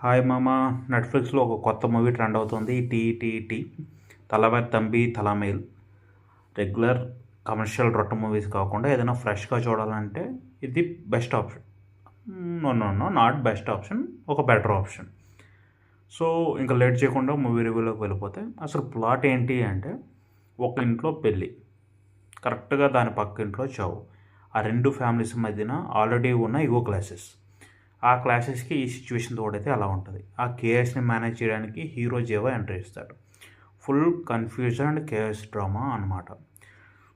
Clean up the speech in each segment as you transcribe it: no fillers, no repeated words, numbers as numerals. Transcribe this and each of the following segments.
Hi మామ. నెట్ఫ్లిక్స్లో ఒక కొత్త మూవీ ట్రెండ్ అవుతుంది. టీ తలవారి తంబి తలమేల్. రెగ్యులర్ కమర్షియల్ రొట్ట మూవీస్ కాకుండా ఏదైనా ఫ్రెష్గా చూడాలంటే ఇది best option. No not best option, ఒక బెటర్ ఆప్షన్. సో ఇంకా లేట్ చేయకుండా మూవీ రివ్యూలోకి వెళ్ళిపోతే, అసలు ప్లాట్ ఏంటి అంటే, ఒక ఇంట్లో పెళ్ళి, కరెక్ట్గా దాని పక్క ఇంట్లో చావు. ఆ రెండు ఫ్యామిలీస్ మధ్యన ఆల్రెడీ ఉన్న ఈగో క్లాసెస్. ఆ క్లాసెస్కి ఈ సిచ్యువేషన్ తోడైతే అలా ఉంటుంది. ఆ కేఎస్ని మేనేజ్ చేయడానికి హీరో జీవా ఎంట్రీ ఇస్తాడు. Full confusion and KS drama అనమాట.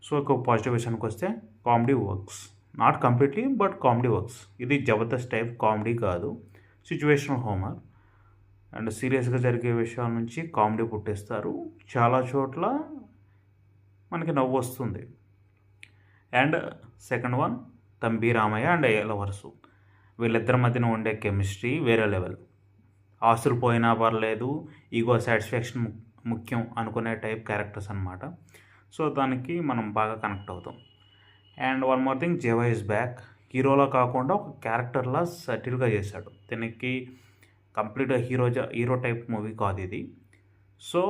సో ఒక పాజిటివ్ విషయానికి వస్తే, comedy works. Not completely, but comedy works. ఇది జబర్దస్త్ టైప్ కామెడీ కాదు, సిచ్యువేషనల్ హోమర్. అండ్ సీరియస్గా జరిగే విషయాల నుంచి కామెడీ పుట్టిస్తారు. చాలా చోట్ల మనకి నవ్వు వస్తుంది. And second one, Thambi Ramayya and lovers. వీళ్ళిద్దరి మధ్యన ఉండే కెమిస్ట్రీ వేరే లెవెల్. ఆస్తులు పోయినా పర్లేదు, ఈగో సాటిస్ఫాక్షన్ ముఖ్యం అనుకునే టైప్ క్యారెక్టర్స్ అనమాట. సో దానికి మనం బాగా కనెక్ట్ అవుతాం. And one more thing, Jiiva is back. హీరోలా కాకుండా ఒక క్యారెక్టర్లా సటిల్గా చేశాడు. దీనికి కంప్లీట్గా హీరో టైప్ మూవీ కాదు ఇది. So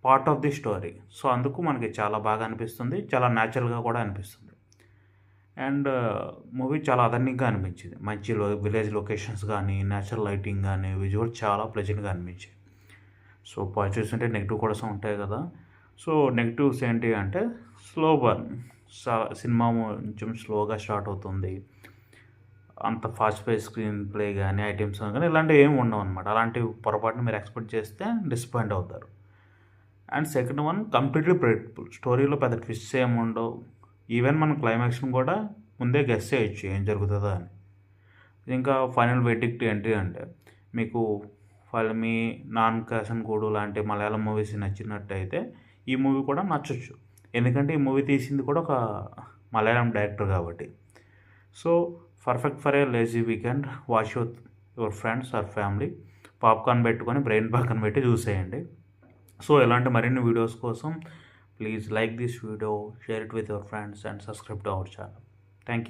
part of the story. So అందుకు మనకి చాలా బాగా అనిపిస్తుంది, చాలా న్యాచురల్గా కూడా అనిపిస్తుంది. అండ్ మూవీ చాలా అదర్నింగ్గా అనిపించింది. మంచి విలేజ్ లొకేషన్స్ కానీ, న్యాచురల్ లైటింగ్ కానీ, విజువల్ చాలా ప్లెజెంట్గా అనిపించింది. సో పాజిటివ్స్ అంటే నెగిటివ్ కూడా ఉంటాయి కదా. సో నెగిటివ్స్ ఏంటి అంటే, స్లో బర్న్. సినిమా కొంచెం స్లోగా స్టార్ట్ అవుతుంది. అంత ఫాస్ట్ పేస్ స్క్రీన్ ప్లే కానీ, ఐటమ్స్ కానీ ఇలాంటివి ఏమి ఉండవు అనమాట. అలాంటి పొరపాటుని మీరు ఎక్స్పెక్ట్ చేస్తే డిసప్పాయింట్ అవుతారు. And second one, completely predictable. స్టోరీలో పెద్ద ట్విస్ట్ ఏమి ఉండవు. ఈవెన్ మనం క్లైమాక్స్ని కూడా ముందే గెస్ చేయొచ్చు ఏం జరుగుతుందో అని. ఇంకా ఫైనల్ వెర్డిక్ట్ ఏంటి అంటే, మీకు మీ నాన్ కాసన్గూడు లాంటి మలయాళం మూవీస్ నచ్చినట్టయితే ఈ మూవీ కూడా నచ్చచ్చు. ఎందుకంటే ఈ మూవీ తీసింది కూడా ఒక మలయాళం డైరెక్టర్ కాబట్టి. So perfect for a lazy weekend. Watch with your friends or family. Popcorn పెట్టుకొని బ్రెయిన్ పక్కన పెట్టి చూసేయండి. సో ఇలాంటి మరిన్ని వీడియోస్ కోసం please like this video, share it with your friends and subscribe to our channel. Thank you.